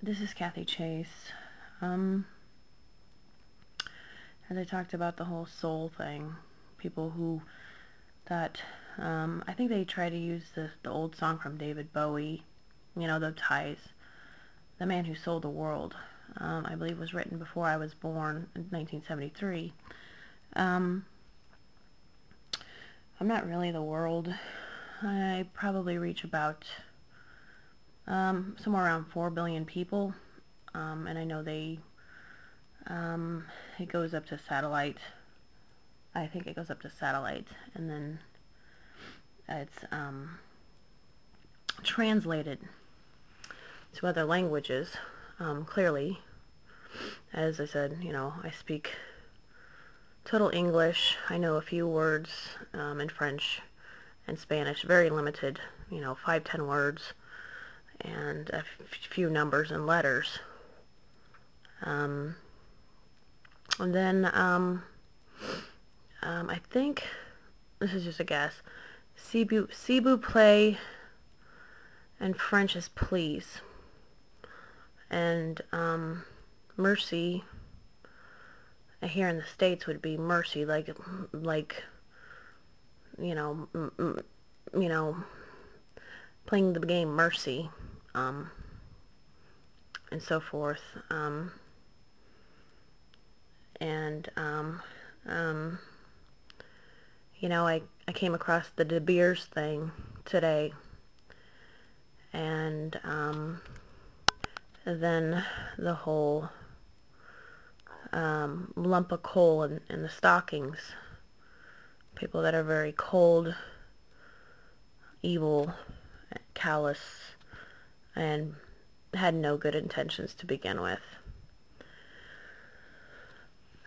This is Kathy Chase. As I talked about the whole soul thing, people who that I think they try to use the old song from David Bowie, the ties, the man who sold the world. I believe was written before I was born in 1973. I'm not really the world. I probably reach about somewhere around 4 billion people, and I know it goes up to satellite. I think it goes up to satellite, and then it's translated to other languages. Clearly, as I said, I speak total English. I know a few words in French and Spanish, very limited, 5, 10 words, and a few numbers and letters. And then I think, this is just a guess, s'il vous plaît and French is please. And mercy here in the States would be mercy, like playing the game Mercy, and so forth. I came across the DeBeers thing today, and then the whole lump of coal in the stockings. People that are very cold, evil, callous, and had no good intentions to begin with.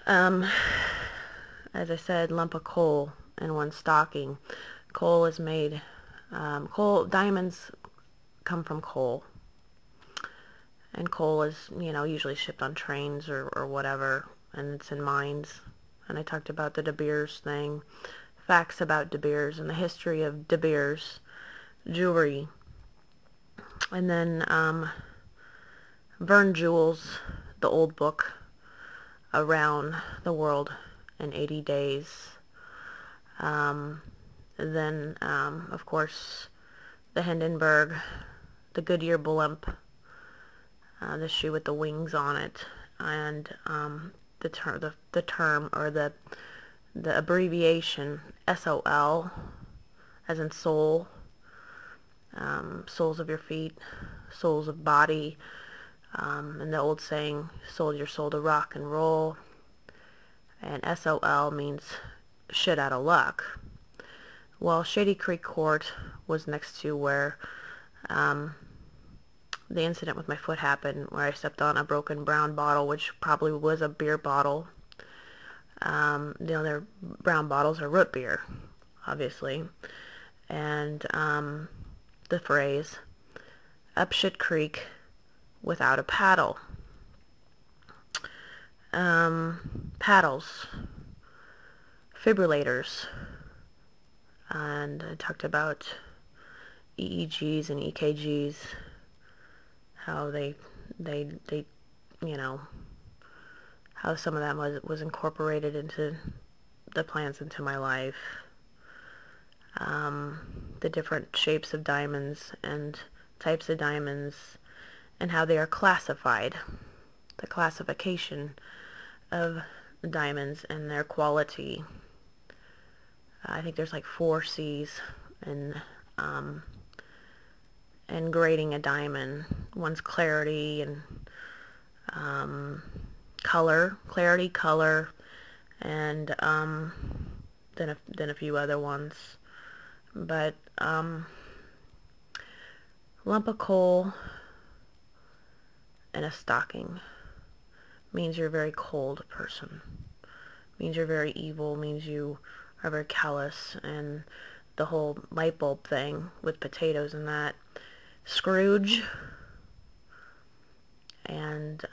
As I said, lump of coal in one stocking. Coal is made, diamonds come from coal. And coal is, usually shipped on trains or whatever, and it's in mines. And I talked about the DeBeers thing, facts about DeBeers and the history of DeBeers jewelry. And then Burn Jewels, the old book, Around the World in 80 Days. Then, of course, the Hindenburg, the Goodyear blimp, the shoe with the wings on it, and the term or the abbreviation SOL, as in soul, soles of your feet, soles of body, and the old saying, sold your soul to rock and roll. And SOL means shit out of luck. Well, Shady Creek Court was next to where the incident with my foot happened, where I stepped on a broken brown bottle, which probably was a beer bottle. Their brown bottles are root beer, obviously. And the phrase, up shit creek without a paddle. Paddles, fibrillators, and I talked about EEGs and EKGs, how they how some of that was incorporated into the plans into my life. The different shapes of diamonds and types of diamonds, and how they are classified, the classification of diamonds and their quality. I think there's like 4 C's in grading a diamond. One's clarity and clarity, color, and then a few other ones. But lump of coal in a stocking means you're a very cold person. Means you're very evil. Means you are very callous. And the whole light bulb thing with potatoes and that. Scrooge. And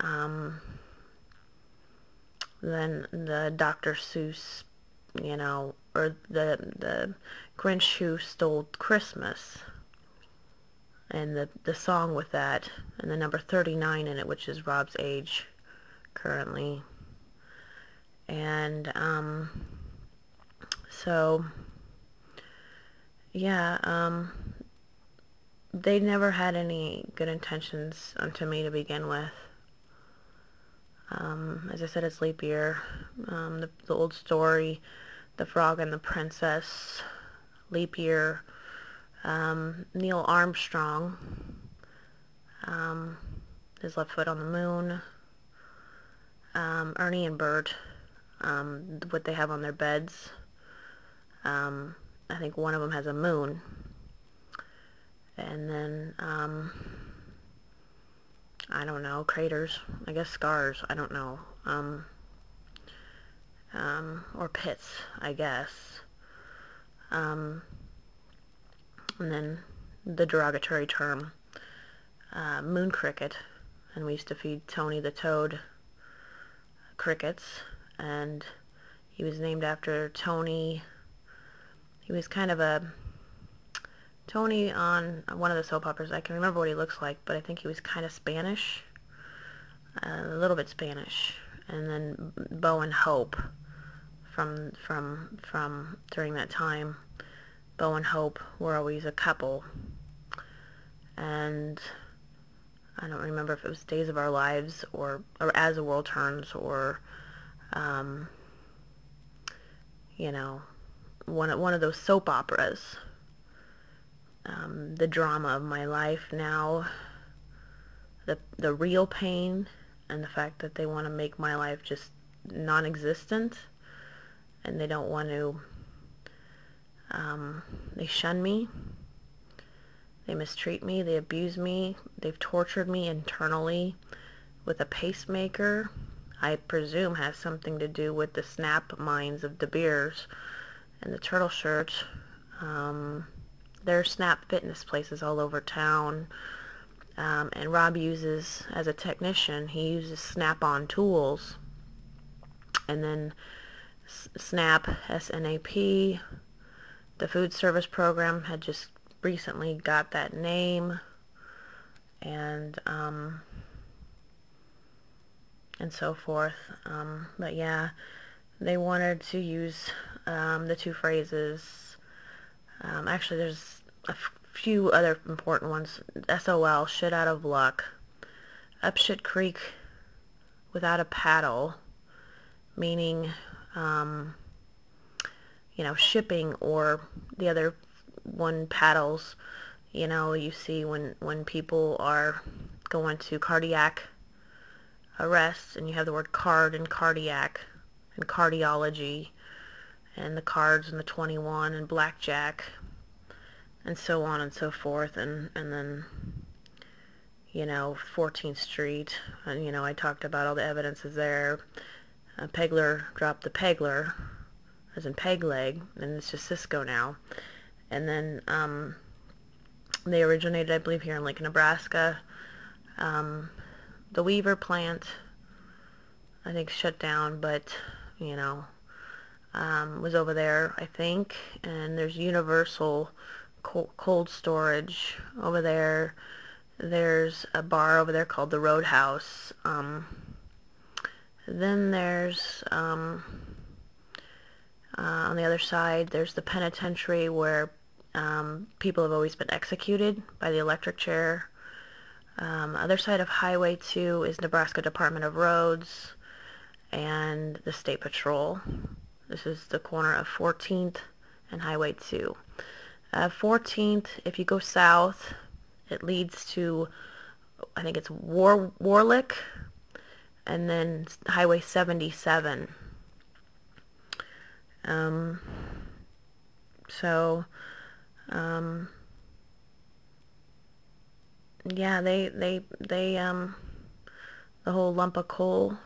then the Dr. Seuss, or the Grinch who stole Christmas. and the song with that, and the number 39 in it, which is Rob's age currently. And so yeah, they never had any good intentions to me to begin with. As I said, it's leap year. The old story, The Frog and the Princess, leap year. Neil Armstrong, his left foot on the moon. Ernie and Bert, what they have on their beds. I think one of them has a moon. And then, I don't know, craters, I guess scars, I don't know, or pits, I guess, and then the derogatory term, moon cricket, and we used to feed Tony the Toad crickets, and he was named after Tony. He was kind of a Tony on one of the soap operas. I can remember what he looks like, but I think he was kind of Spanish, a little bit Spanish. And then Bo and Hope from during that time. Bo and Hope were always a couple, and I don't remember if it was Days of Our Lives or As the World Turns, or you know, one of those soap operas. The drama of my life now, the real pain, and the fact that they want to make my life just non-existent, and they don't want to, they shun me, they mistreat me, they abuse me, they've tortured me internally with a pacemaker. I presume has something to do with the snap mines of DeBeers and the turtle shirt. There are Snap fitness places all over town, and Rob uses, as a technician, he uses Snap-on tools, and then Snap, S-N-A-P, the food service program had just recently got that name, and so forth, but yeah, they wanted to use the two phrases. Actually, there's a few other important ones. SOL, shit out of luck. Up shit creek without a paddle, meaning, you know, shipping, or the other one, paddles. You know, you see when people are going to cardiac arrest, and you have the word card and cardiac and cardiology, and the cards and the 21 and blackjack, and so on and so forth, and then, you know, 14th Street, and, you know, I talked about all the evidences there. Pegler dropped the Pegler, as in peg leg, and it's just Cisco now. And then they originated, I believe, here in Lincoln, Nebraska. The Weaver plant, I think, shut down, but, you know, was over there, I think. And there's Universal cold storage over there. There's a bar over there called the Roadhouse. Then there's on the other side, there's the penitentiary, where people have always been executed by the electric chair. Other side of Highway 2 is Nebraska Department of Roads and the State Patrol. This is the corner of 14th and Highway 2. 14th, if you go south, it leads to, I think it's Warlick, and then Highway 77. Yeah, they the whole lump of coal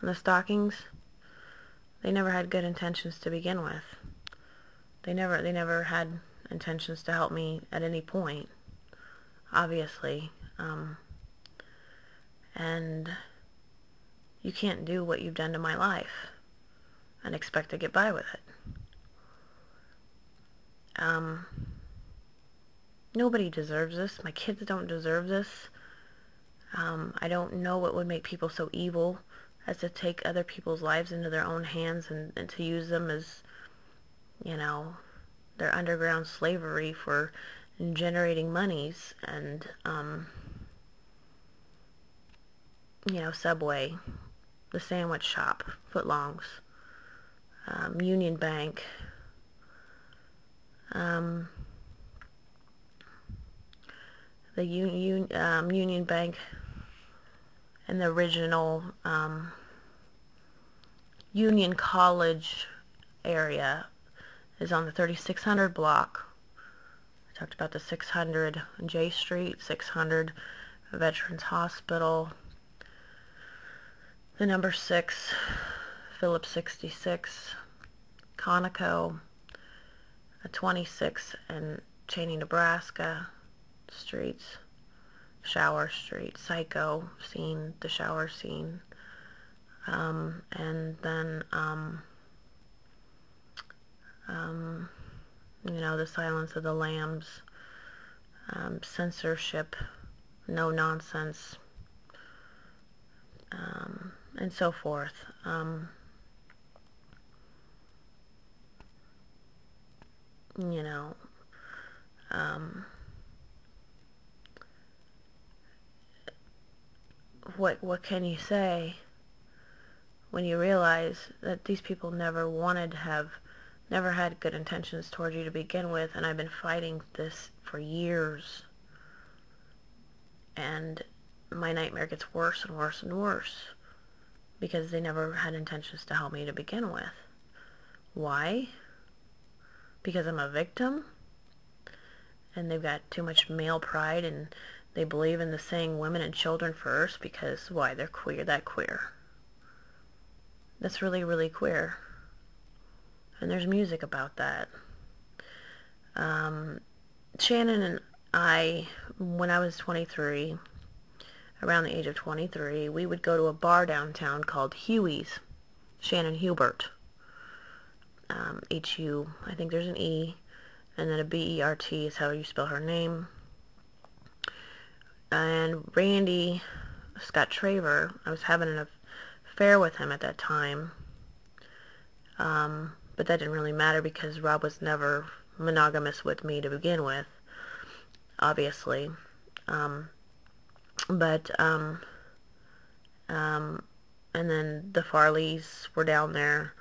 and the Stockings, they never had good intentions to begin with. They never had intentions to help me at any point, obviously. And you can't do what you've done to my life and expect to get by with it. Nobody deserves this. My kids don't deserve this. I don't know what would make people so evil as to take other people's lives into their own hands and to use them as, you know, their underground slavery for generating monies. And, you know, Subway, the sandwich shop, footlongs, Union Bank, the Union Bank and the original Union College area is on the 3600 block. I talked about the 600 J Street, 600 Veterans Hospital, the number 6 Phillips 66, Conoco, 26 and Cheney, Nebraska streets, Shower Street, Psycho scene, the shower scene, and then you know, the Silence of the Lambs, censorship, no nonsense, and so forth. You know, what can you say when you realize that these people never had good intentions towards you to begin with, and I've been fighting this for years, and my nightmare gets worse and worse and worse because they never had intentions to help me to begin with. Why? Because I'm a victim, and they've got too much male pride, and they believe in the saying women and children first because, why, they're queer, that queer. That's really, really queer. And there's music about that. Shannon and I, when I was 23, around the age of 23, we would go to a bar downtown called Huey's. Shannon Hubert. H-U, I think there's an E, and then a B-E-R-T is how you spell her name. And Randy Scott Traver, I was having an affair with him at that time. But that didn't really matter because Rob was never monogamous with me to begin with, obviously. And then the Farleys were down there,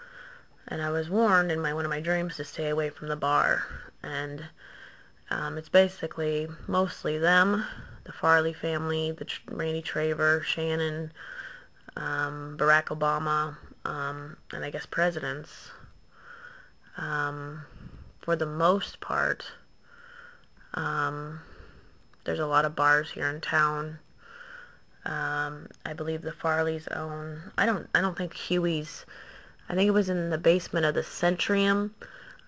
and I was warned in one of my dreams to stay away from the bar. And it's basically mostly them, the Farley family, Randy Traver, Shannon, Barack Obama, and I guess presidents. For the most part, there's a lot of bars here in town. I believe the Farleys own, I don't think Huey's, I think it was in the basement of the Centrium.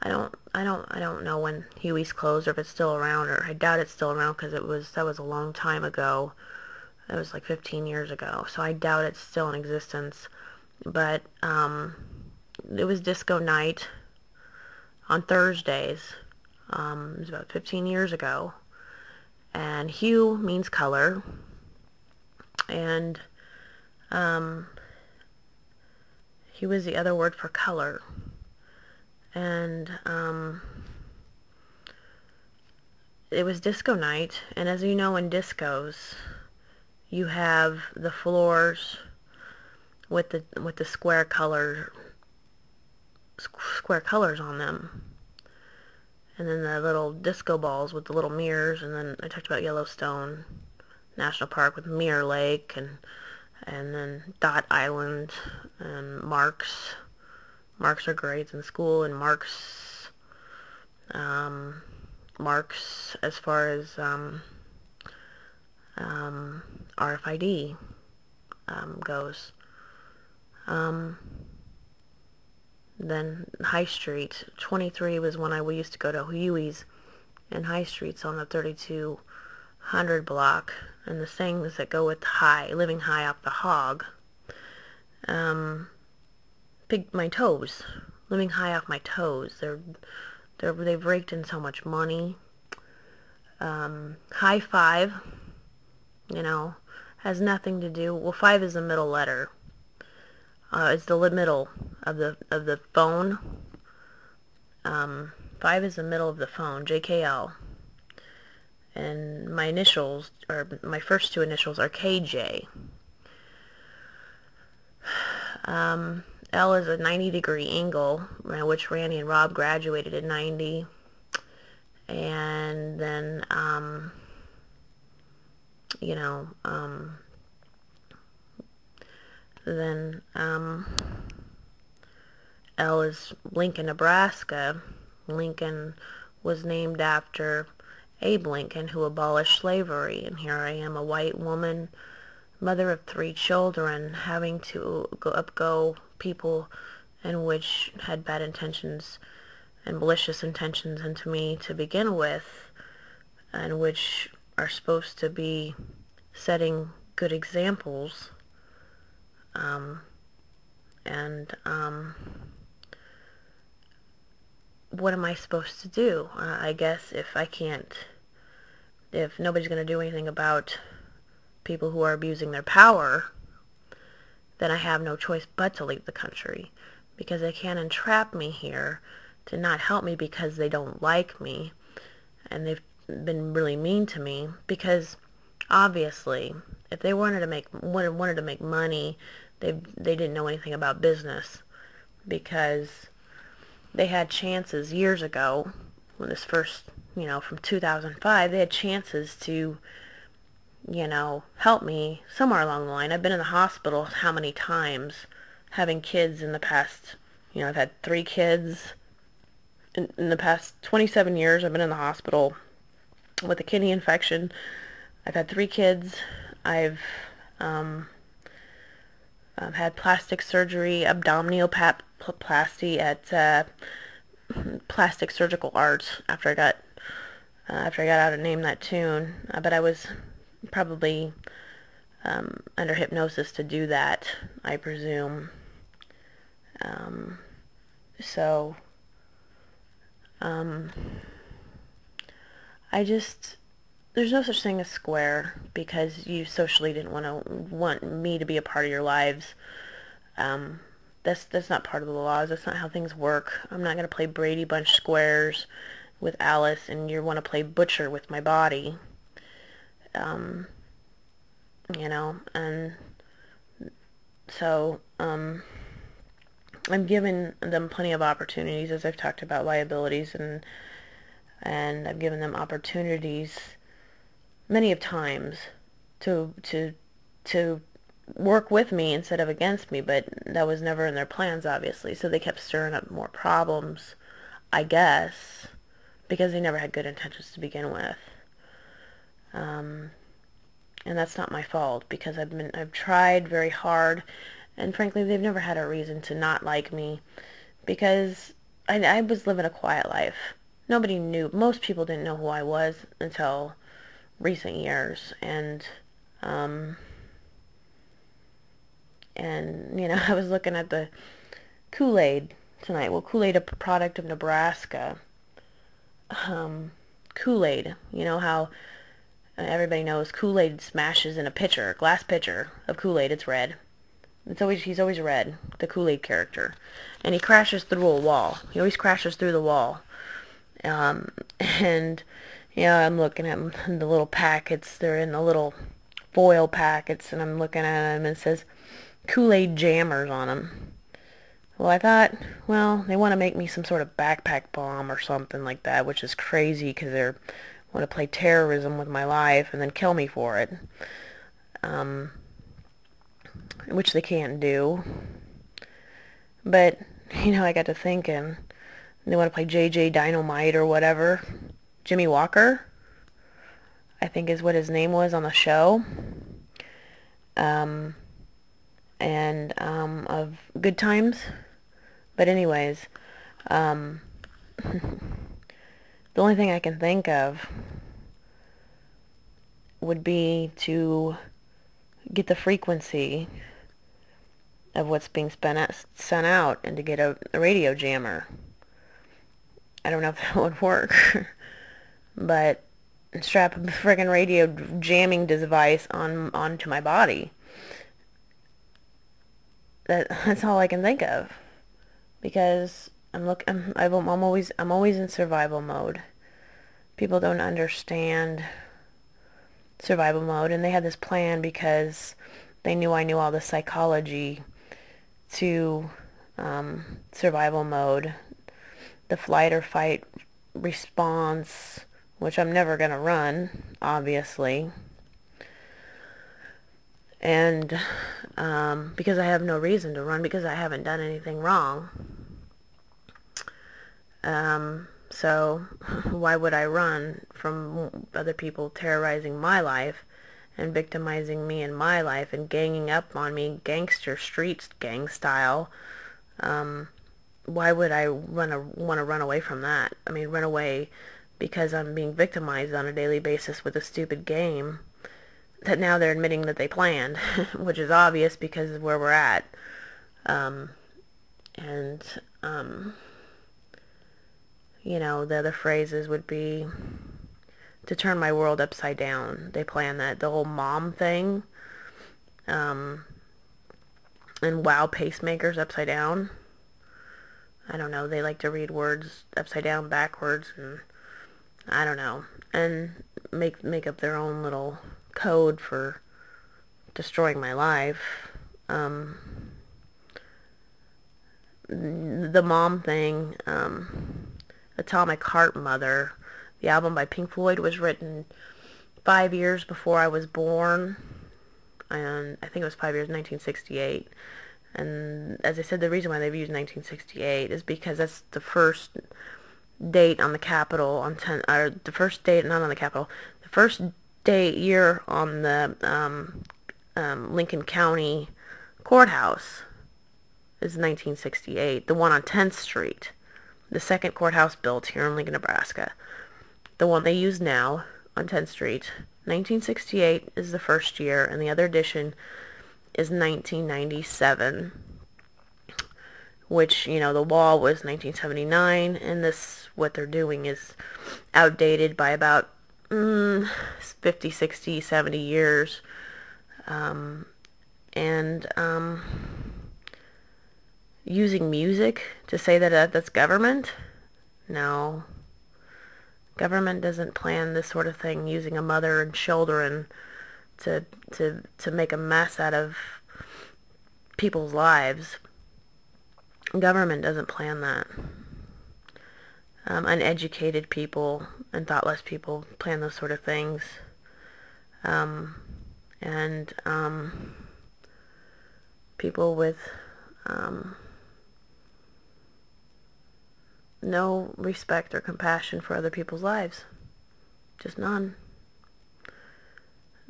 I don't know when Huey's closed or if it's still around, or I doubt it's still around because that was a long time ago. That was like 15 years ago, so I doubt it's still in existence. But it was disco night on Thursdays. It was about 15 years ago, and hue means color, and hue is the other word for color. And it was disco night, and as you know, in discos you have the floors with the square colors on them, and then the little disco balls with the little mirrors. And then I talked about Yellowstone National Park with Mirror Lake, and then Dot Island, and Marks are grades in school, and Marks as far as RFID goes. Then High Street, 23 was when we used to go to Huey's, and High Street's on the 3200 block, and the things that go with living high off the hog, my toes, living high off my toes. They've raked in so much money. High five, you know, has nothing to do. Well, 5 is the middle letter. It's the middle of the phone. 5 is the middle of the phone. JKL. And my initials, or my first 2 initials, are KJ. L is a 90-degree angle, which Randy and Rob graduated at 90. And then, you know, then L is Lincoln, Nebraska. Lincoln was named after Abe Lincoln, who abolished slavery. And here I am, a white woman, mother of 3 children, having to go people in which had bad intentions and malicious intentions into me to begin with, and which are supposed to be setting good examples. What am I supposed to do? I guess if nobody's going to do anything about people who are abusing their power, then I have no choice but to leave the country, because they can't entrap me here to not help me because they don't like me, and they've been really mean to me. Because obviously, if they wanted to make money, they didn't know anything about business, because they had chances years ago when this first, from 2005, they had chances to, help me somewhere along the line. I've been in the hospital how many times, having kids in the past, I've had 3 kids. In the past 27 years, I've been in the hospital with a kidney infection. I've had 3 kids. I've had plastic surgery, abdominoplasty at Plastic Surgical Arts after I got out of Name That Tune. But I was probably under hypnosis to do that, I presume. There's no such thing as square, because you socially didn't want me to be a part of your lives. That's not part of the laws. That's not how things work. I'm not going to play Brady Bunch squares with Alice, and you want to play butcher with my body. And so, I'm giving them plenty of opportunities, as I've talked about liabilities, and I've given them opportunities many of times to work with me instead of against me, but that was never in their plans, obviously. So they kept stirring up more problems, I guess, because they never had good intentions to begin with. And that's not my fault, because I've tried very hard, and frankly, they've never had a reason to not like me, because I was living a quiet life. Nobody knew. Most people didn't know who I was until recent years, and I was looking at the Kool-Aid tonight. Well, Kool-Aid, a product of Nebraska. Kool-Aid, how everybody knows Kool-Aid smashes in a glass pitcher of Kool-Aid. It's red. He's always red, the Kool-Aid character, and he crashes through a wall. He always crashes through the wall. And I'm looking at the little packets. They're in the little foil packets, and I'm looking at them, and it says Kool-Aid jammers on them. Well, I thought, they want to make me some sort of backpack bomb or something like that, which is crazy, because they want to play terrorism with my life and then kill me for it, which they can't do. But, I got to thinking, they want to play JJ Dynamite or whatever. Jimmy Walker, I think is what his name was on the show. Of Good Times. But anyways, the only thing I can think of would be to get the frequency of what's being sent out, and to get a radio jammer. I don't know if that would work, but strap a friggin' radio jamming device onto my body. That's all I can think of, because I'm always in survival mode. People don't understand survival mode, and they had this plan because they knew I knew all the psychology to survival mode, the flight or fight response, which I'm never going to run, obviously. And because I have no reason to run, because I haven't done anything wrong. So why would I run from other people terrorizing my life and victimizing me in my life and ganging up on me, gangster street gang style? Why would I want to run away from that? I mean, run away because I'm being victimized on a daily basis with a stupid game that now they're admitting that they planned, which is obvious because of where we're at. You know, the other phrases would be to turn my world upside down. They plan that. The whole mom thing, and wow pacemakers upside down. I don't know. They like to read words upside down, backwards, and I don't know. And make up their own little code for destroying my life. The mom thing, Atomic Heart Mother, the album by Pink Floyd, was written 5 years before I was born, and I think it was 5 years, 1968. And as I said, the reason why they've used 1968 is because that's the first date on the Capitol on the first date, not on the Capitol, the first date year on the Lincoln County Courthouse is 1968. The one on 10th Street, the second courthouse built here in Lincoln, Nebraska. The one they use now on 10th Street, 1968 is the first year, and the other edition is 1997, which, you know, the wall was 1979, and this, what they're doing is outdated by about 50, 60, 70 years. Using music to say that that's government? No. Government doesn't plan this sort of thing using a mother and children to make a mess out of people's lives. Government doesn't plan that. Uneducated people and thoughtless people plan those sort of things. People with no respect or compassion for other people's lives. Just none.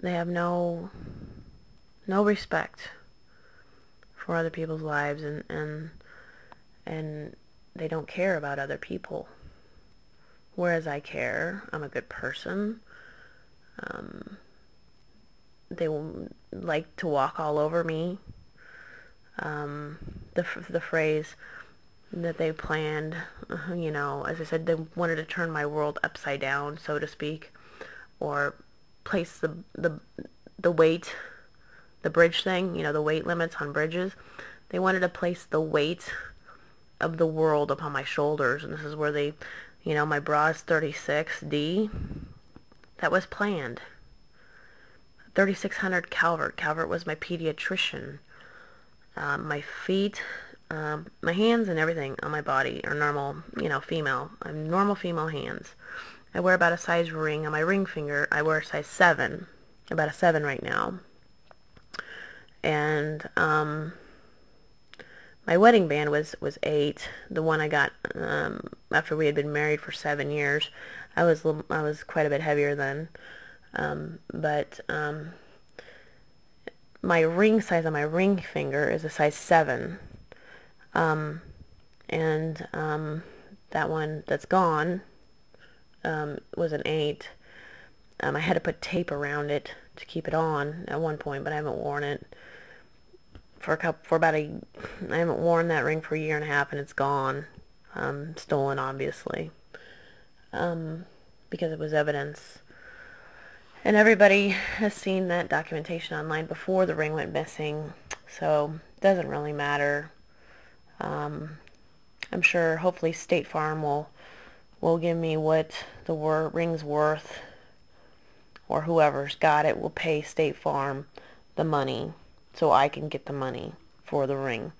They have no respect for other people's lives, and they don't care about other people. Whereas I care. I'm a good person. They like to walk all over me. The phrase that they planned, you know, as I said, they wanted to turn my world upside down, so to speak, or place the weight, the bridge thing, you know, the weight limits on bridges. They wanted to place the weight of the world upon my shoulders, and this is where they, you know, my bra is 36D. That was planned. 3600 Calvert. Calvert was my pediatrician. My feet, my hands and everything on my body are normal, you know, female. I have normal female hands. I wear about a size ring on my ring finger. I wear a size 7, about a 7 right now. And my wedding band was 8. The one I got after we had been married for 7 years. I was quite a bit heavier then. My ring size on my ring finger is a size 7. That one that's gone was an 8. I had to put tape around it to keep it on at one point, but I haven't worn it I haven't worn that ring for a year and a half, and it's gone. Stolen, obviously, because it was evidence. And everybody has seen that documentation online before the ring went missing, so it doesn't really matter. I'm sure hopefully State Farm will give me what the ring's worth, or whoever's got it will pay State Farm the money so I can get the money for the ring.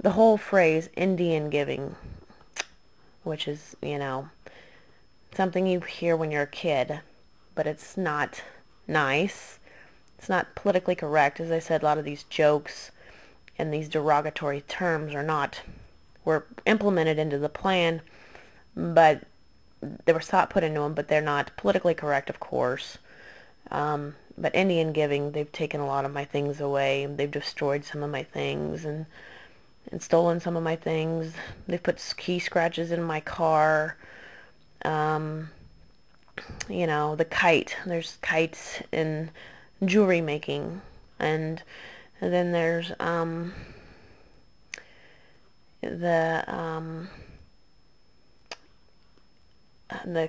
The whole phrase Indian giving, which is, something you hear when you're a kid, but it's not nice. It's not politically correct. As I said, a lot of these jokes and these derogatory terms were implemented into the plan, but there was thought put into them, but they're not politically correct, of course. But Indian giving, they've taken a lot of my things away. They've destroyed some of my things and stolen some of my things. They've put key scratches in my car. The kite. There's kites in jewelry making. And then there's the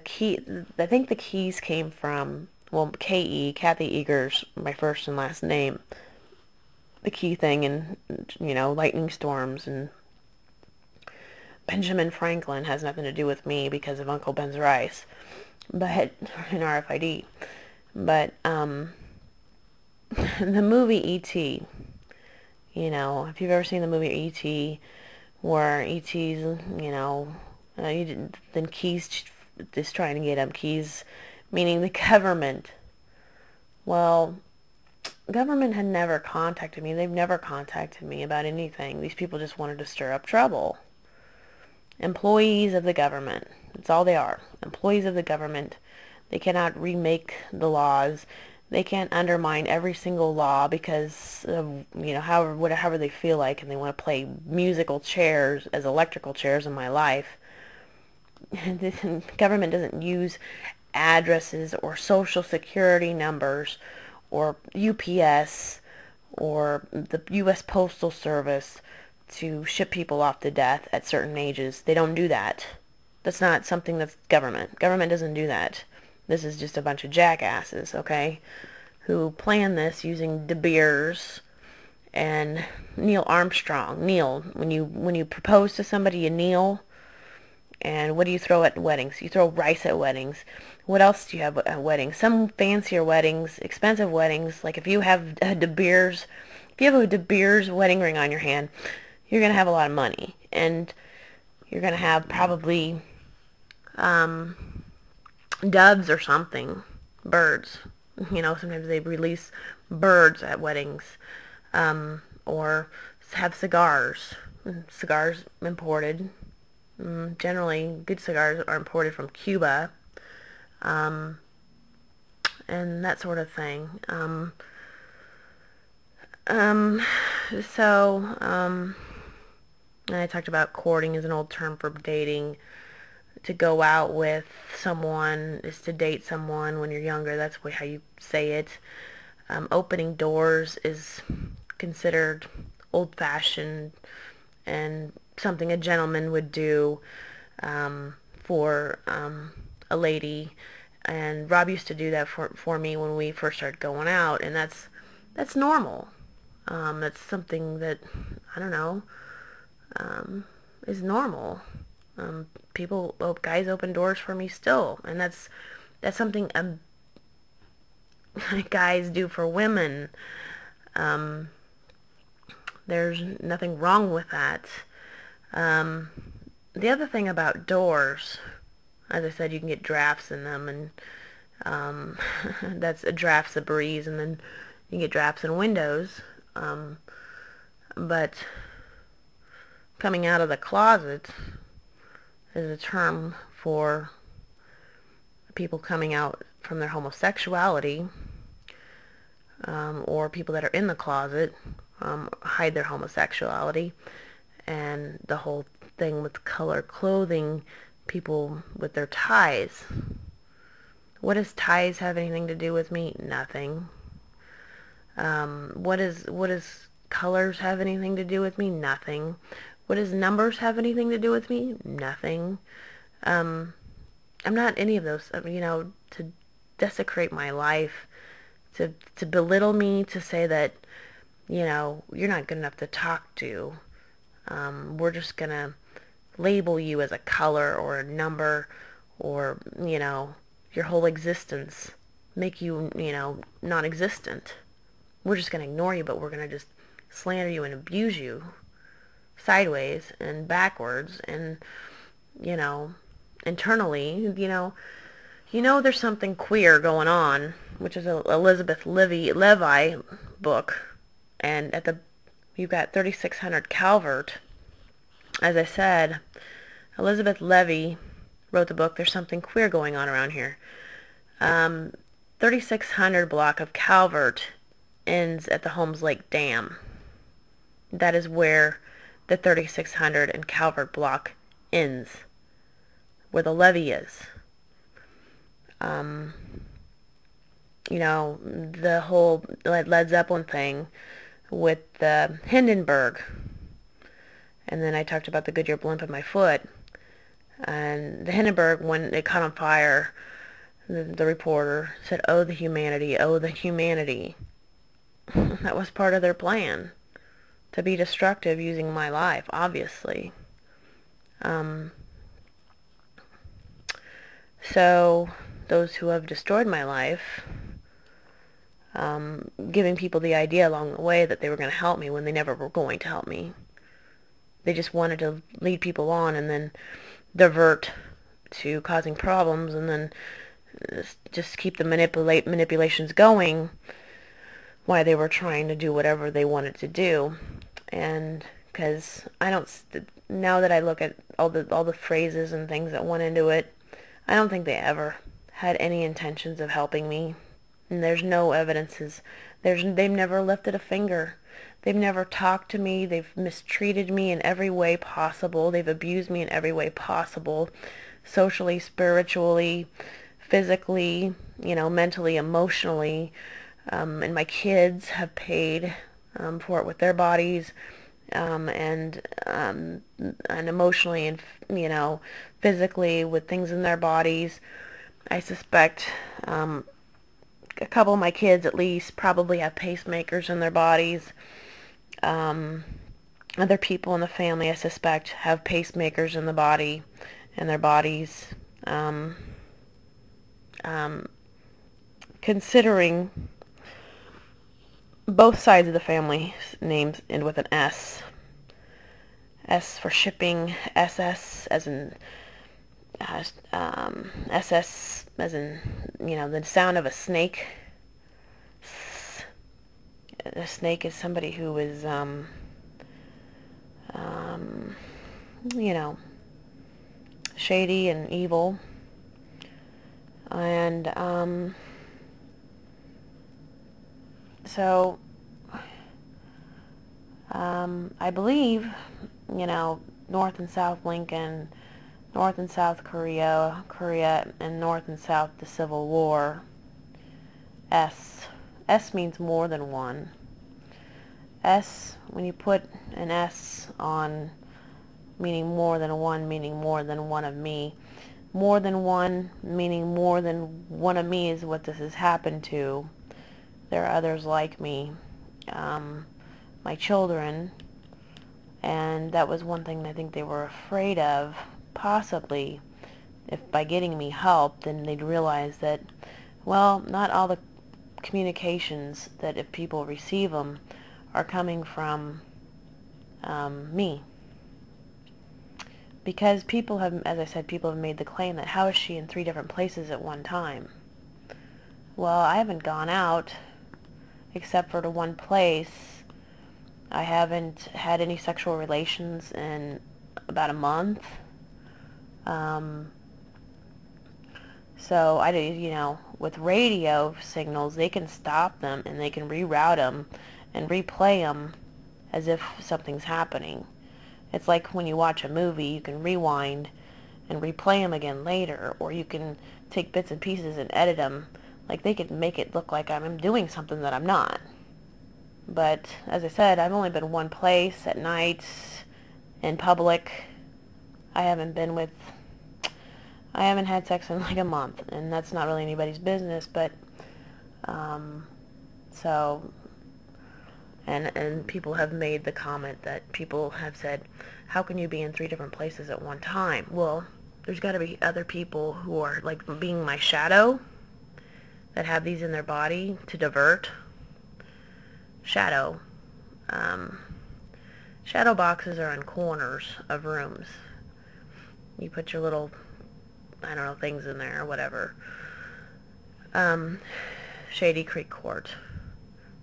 key. I think the keys came from, well, Kathy Eager's my first and last name. The key thing, and lightning storms, and Benjamin Franklin has nothing to do with me because of Uncle Ben's rice, but in RFID. But the movie E.T., if you've ever seen the movie E.T., where E.T.'s, then Key's just trying to get him. Key's meaning the government. Well, government had never contacted me. They've never contacted me about anything. These people just wanted to stir up trouble. Employees of the government. That's all they are. Employees of the government. They cannot remake the laws. They can't undermine every single law because of, however they feel like, and they want to play musical chairs as electrical chairs in my life. The government doesn't use addresses or social security numbers or UPS or the U.S. Postal Service to ship people off to death at certain ages. They don't do that. That's not something that's government. Government doesn't do that. This is just a bunch of jackasses, okay, who plan this using DeBeers and Neil Armstrong. Neil, when you propose to somebody, you kneel. And what do you throw at weddings? You throw rice at weddings. What else do you have at weddings? Some fancier weddings, expensive weddings. Like if you have a DeBeers wedding ring on your hand, you're gonna have a lot of money, and you're gonna have probably doves or something, birds. Sometimes they release birds at weddings, or have cigars. Cigars imported. Generally, good cigars are imported from Cuba, and that sort of thing. And I talked about courting is an old term for dating. To go out with someone is to date someone when you're younger. That's how you say it. Opening doors is considered old-fashioned and something a gentleman would do for a lady. And Rob used to do that for me when we first started going out, and that's normal. That's something that, I don't know, is normal. Guys open doors for me still, and that's something guys do for women. There's nothing wrong with that. The other thing about doors, as I said, you can get drafts in them, and that's a draft's a breeze, and then you can get drafts in windows. But coming out of the closet is a term for people coming out from their homosexuality, or people that are in the closet hide their homosexuality, and the whole thing with color clothing, people with their ties. What does ties have anything to do with me? Nothing. What does colors have anything to do with me? Nothing. What does numbers have anything to do with me? Nothing. I'm not any of those. To desecrate my life to belittle me, to say that, you know, you're not good enough to talk to. We're just going to label you as a color or a number, or, you know, your whole existence, make you, you know, non-existent. We're just going to ignore you, but we're going to just slander you and abuse you sideways and backwards, and, you know, internally, you know there's something queer going on, which is a Elizabeth Levi book, and you've got 3600 Calvert. As I said, Elizabeth Levy wrote the book, There's Something Queer Going On Around Here. 3600 block of Calvert ends at the Holmes Lake Dam. That is where the 3600 and Calvert block ends, where the levee is. You know, the whole Led Zeppelin thing with the Hindenburg. And then I talked about the Goodyear blimp in my foot. And the Hindenburg, when it caught on fire, the reporter said, "Oh, the humanity, oh, the humanity." That was part of their plan, to be destructive using my life, obviously. So those who have destroyed my life, giving people the idea along the way that they were going to help me when they never were going to help me. They just wanted to lead people on and then divert to causing problems, and then just keep the manipulations going while they were trying to do whatever they wanted to do. And because now that I look at all the phrases and things that went into it, I don't think they ever had any intentions of helping me. And there's no evidences. They've never lifted a finger. They've never talked to me. They've mistreated me in every way possible. They've abused me in every way possible, socially, spiritually, physically, you know, mentally, emotionally. And my kids have paid for it with their bodies, and emotionally, and, you know, physically with things in their bodies. I suspect a couple of my kids at least probably have pacemakers in their bodies. Other people in the family, I suspect, have pacemakers in their bodies. Considering both sides of the family names end with an S. S for shipping, SS as in SS as in, you know, the sound of a snake. A snake is somebody who is, you know, shady and evil. And, so, I believe, you know, North and South Lincoln, North and South Korea, and North and South the Civil War. S. S means more than one. S, when you put an S on meaning more than one of me. More than one, meaning more than one of me, is what this has happened to. There are others like me, my children, and that was one thing I think they were afraid of, possibly, if by getting me help, then they'd realize that, well, not all the communications that if people receive them are coming from me. Because people have, as I said, people have made the claim that how is she in 3 different places at one time? Well, I haven't gone out except for to one place. I haven't had any sexual relations in about a month. So I do, you know, with radio signals, they can stop them and they can reroute them and replay them as if something's happening. It's like when you watch a movie, you can rewind and replay them again later, or you can take bits and pieces and edit them. Like, they could make it look like I'm doing something that I'm not. But, as I said, I've only been one place at night, in public. I haven't had sex in like a month, and that's not really anybody's business, but, So, and people have made the comment that people have said, how can you be in 3 different places at one time? Well, there's got to be other people who are like being my shadow that have these in their body to divert. Shadow. Shadow boxes are in corners of rooms. You put your little, I don't know, things in there or whatever. Shady Creek Court.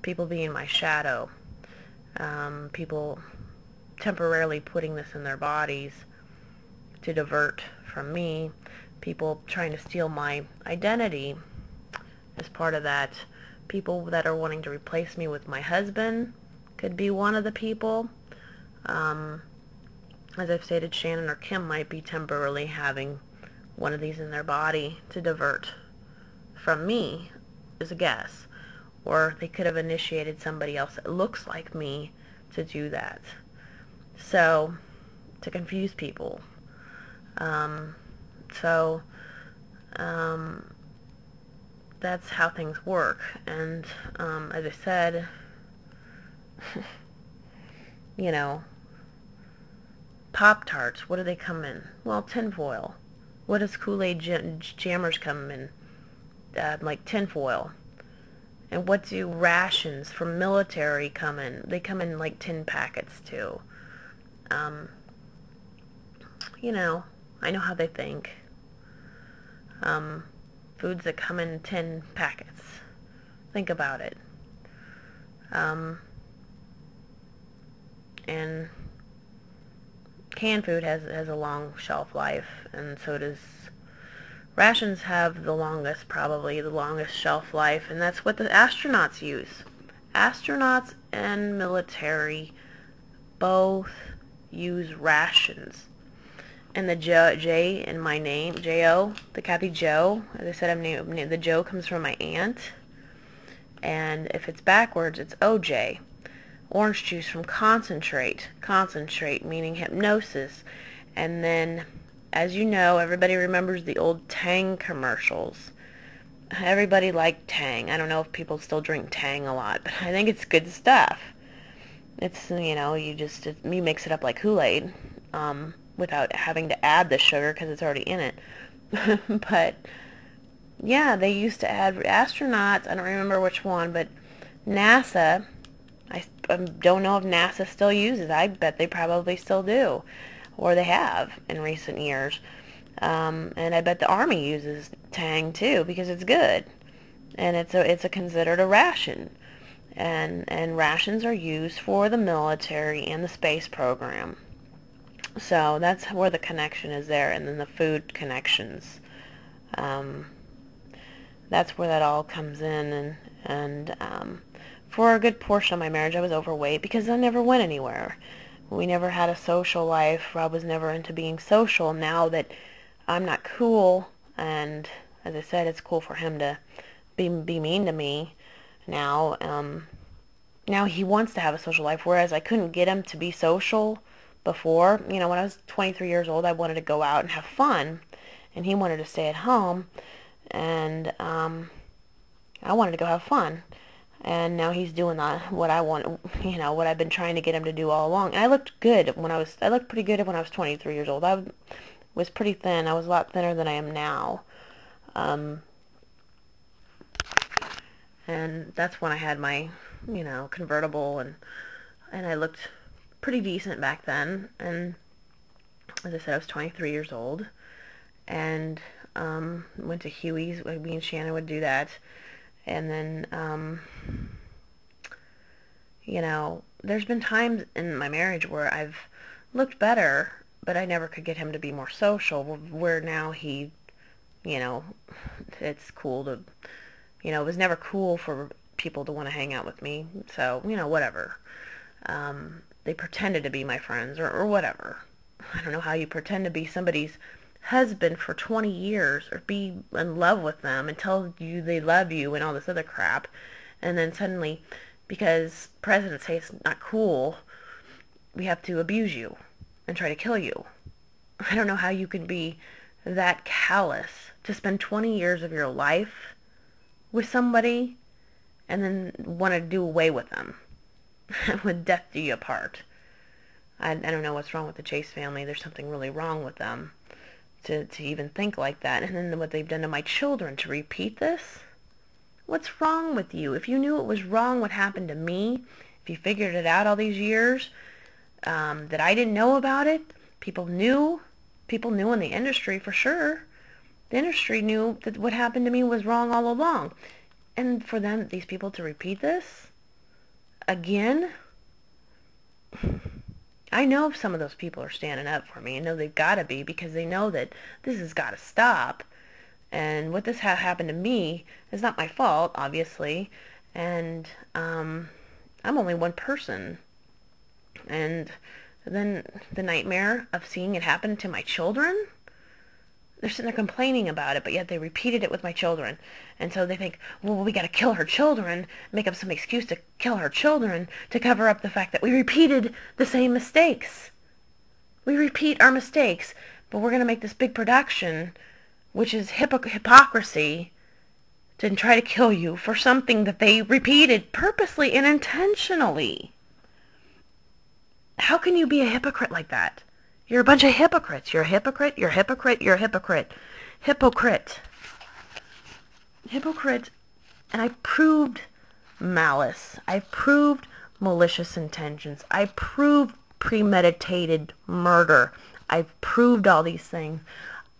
People being my shadow. People temporarily putting this in their bodies to divert from me. People trying to steal my identity as part of that. People that are wanting to replace me with my husband could be one of the people. As I've stated, Shannon or Kim might be temporarily having one of these in their body to divert from me, is a guess. Or they could have initiated somebody else that looks like me to do that. So, to confuse people. That's how things work. And as I said, you know, Pop-Tarts, what do they come in? Well, tinfoil. What does Kool-Aid Jammers come in? Like tinfoil. And what do rations from military come in? They come in like tin packets too. You know, I know how they think. Foods that come in tin packets. Think about it. And canned food has a long shelf life, and so does rations. Have the longest, probably the longest shelf life, and that's what the astronauts use. Astronauts and military both use rations. And the J in my name, J-O, the Kathy Jo, as I said, I'm named, the Joe comes from my aunt. And if it's backwards, it's OJ. Orange juice from concentrate. Concentrate meaning hypnosis. And then, as you know, everybody remembers the old Tang commercials. Everybody liked Tang. I don't know if people still drink Tang a lot, but I think it's good stuff. It's, you know, you mix it up like Kool-Aid, without having to add the sugar because it's already in it. But yeah, they used to add astronauts. I don't remember which one, but NASA, I don't know if NASA still uses. I bet they probably still do, or they have in recent years. And I bet the Army uses Tang too because it's good, and it's considered a ration, and rations are used for the military and the space program. So that's where the connection is there, and then the food connections. That's where that all comes in, and for a good portion of my marriage, I was overweight because I never went anywhere. We never had a social life. Rob was never into being social. Now that I'm not cool, and as I said, it's cool for him to be mean to me now. Now he wants to have a social life, whereas I couldn't get him to be social before. You know, when I was 23 years old, I wanted to go out and have fun, and he wanted to stay at home, and I wanted to go have fun. And now he's doing what I want, you know, what I've been trying to get him to do all along. And I looked good I looked pretty good when I was 23 years old. I was pretty thin. I was a lot thinner than I am now. And that's when I had my, you know, convertible, and I looked pretty decent back then. And as I said, I was 23 years old, and went to Huey's. Me and Shannon would do that. And then, you know, there's been times in my marriage where I've looked better, but I never could get him to be more social, where now he, you know, it's cool to, you know, it was never cool for people to want to hang out with me, so, you know, whatever. They pretended to be my friends, or whatever. I don't know how you pretend to be somebody's husband for 20 years or be in love with them and tell you they love you and all this other crap, and then suddenly, because presidents say it's not cool, we have to abuse you and try to kill you. I don't know how you can be that callous to spend 20 years of your life with somebody and then want to do away with them. With death do you apart. I don't know what's wrong with the Chase family. There's something really wrong with them to even think like that. And then what they've done to my children, to repeat this. What's wrong with you? If you knew it was wrong what happened to me, if you figured it out all these years, that I didn't know about it, people knew in the industry for sure. The industry knew that what happened to me was wrong all along. And for them, these people to repeat this again, I know some of those people are standing up for me. I know they've got to be, because they know that this has got to stop. And what this happened to me is not my fault, obviously. And I'm only one person. And then the nightmare of seeing it happen to my children, they're sitting there complaining about it, but yet they repeated it with my children. And so they think, well, we got to kill her children, make up some excuse to kill her children to cover up the fact that we repeated the same mistakes. We repeat our mistakes, but we're going to make this big production, which is hypocrisy, to try to kill you for something that they repeated purposely and intentionally. How can you be a hypocrite like that? You're a bunch of hypocrites. You're a hypocrite, you're a hypocrite, you're a hypocrite. Hypocrite. Hypocrite. And I proved malice. I proved malicious intentions. I proved premeditated murder. I've proved all these things.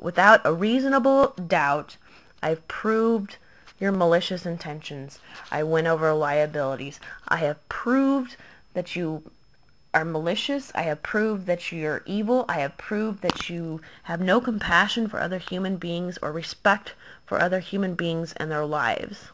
Without a reasonable doubt, I've proved your malicious intentions. I went over liabilities. I have proved that you are malicious. I have proved that you're evil. I have proved that you have no compassion for other human beings or respect for other human beings and their lives.